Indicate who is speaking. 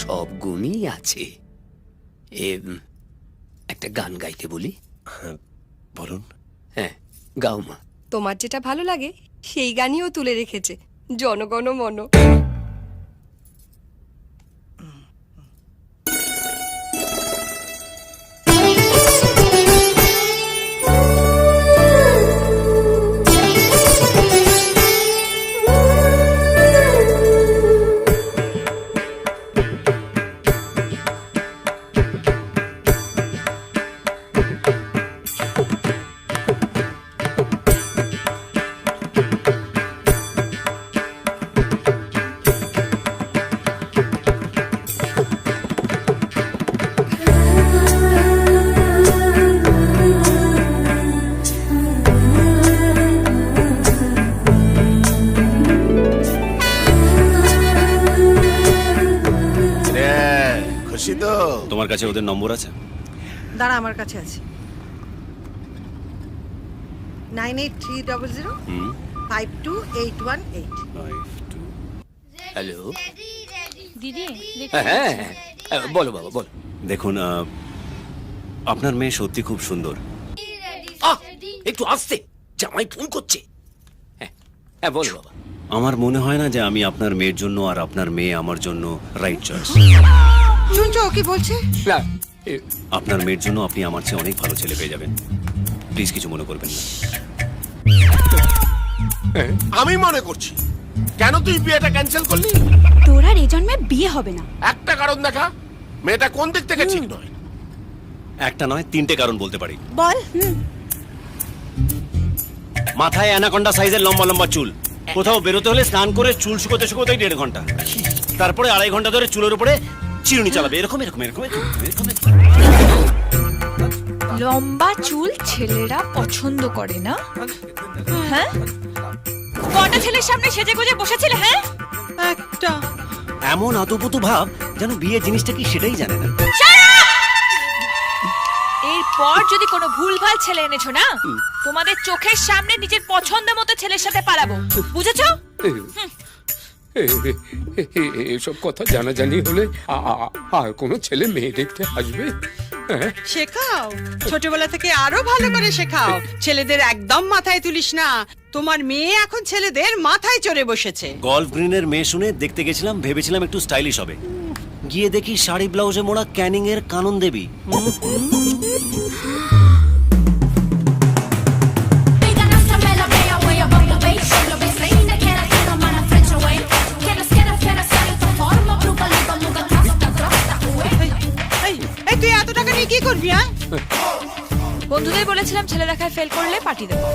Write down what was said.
Speaker 1: সব গুণই আছে। একটা গান গাইতে বলি?
Speaker 2: হ্যাঁ বলুন।
Speaker 1: হ্যাঁ গাও মা।
Speaker 3: তোমার যেটা ভালো লাগে সেই গানইও তুলে রেখেছে, জনগণ মন।
Speaker 2: তোমার কাছে ওদের নম্বর আছে?
Speaker 4: দাঁড়া, আমার কাছে আছে। 9830052818।
Speaker 1: হ্যালো
Speaker 5: দিদি
Speaker 1: হ্যাঁ বলো বাবা বলো।
Speaker 2: দেখুন আপনার মেয়ে সত্যি খুব সুন্দর।
Speaker 1: একটু আসতে, জামাই ফোন করছে। হ্যাঁ হ্যাঁ বলো বাবা।
Speaker 2: আমার মনে হয় না যে আমি আপনার মেয়ের জন্য আর আপনার মেয়ে আমার জন্য রাইট চয়েস।
Speaker 4: শুনছো কি বলছে?
Speaker 1: না
Speaker 2: আপনার মেয়ের জন্য আপনি আমার চেয়ে অনেক ভালো ছেলে পেয়ে যাবেন। প্লিজ কিছু মনে করবেন না।
Speaker 6: আমি মনে করছি কেন তুই বিয়েটা ক্যান্সেল করলি?
Speaker 5: তোর আর এই জন্মে বিয়ে হবে না।
Speaker 6: একটা কারণ দেখা, মেয়েটা কোন দিক থেকে ঠিক নয়।
Speaker 2: একটা নয় তিনটে কারণ বলতে পারি।
Speaker 5: বল।
Speaker 2: মাথায় অ্যানাকন্ডা সাইজের লম্বা লম্বা চুল, কোথাও বেরোতে হলে স্নান করে চুল শুকোতে শুকোতেই 1.5 ঘন্টা, তারপরে 2.5 ঘন্টা ধরে চুলের উপরে চিরুনি চালাবে, এরকম এরকম এরকম এরকম।
Speaker 5: লম্বা চুল ছেলেরা পছন্দ করে না? হ্যাঁ, কটা ছেলের সামনে সেজে গুজে বসেছিলে? হ্যাঁ
Speaker 4: একটা।
Speaker 2: এমন আতুপুতু ভাব যেন বিয়ে জিনিসটা কি সেটাই জানে না।
Speaker 5: এরপর যদি কোনো ভুলভাল ছেলে এনেছো না, তোমাদের চোখের সামনে নিজের পছন্দ মতো ছেলের সাথে পালাবো, বুঝেছো?
Speaker 7: এসব কথা জানাজানি হলে আর কোনো ছেলে মেয়ে দেখতে আসবে?
Speaker 4: শেখাও, ছোটবেলা থেকে আরো ভালো করে শেখাও। ছেলেদের একদম মাথায় তুলিস না। তোমার মেয়ে এখন ছেলেদের মাথায় চড়ে বসেছে।
Speaker 2: গল্ফ গ্রিনের মেয়ে শুনে দেখতে গেছিলাম, ভেবেছিলাম একটু স্টাইলিশ হবে, গিয়ে দেখি শাড়ি ব্লাউজে মোড়া ক্যানিং এর কানন দেবী।
Speaker 4: তুই এত টাকা নিয়ে কি করবি?
Speaker 5: বন্ধুদের বলেছিলাম ছেলে দেখায় ফেল করলে পার্টি দেবো।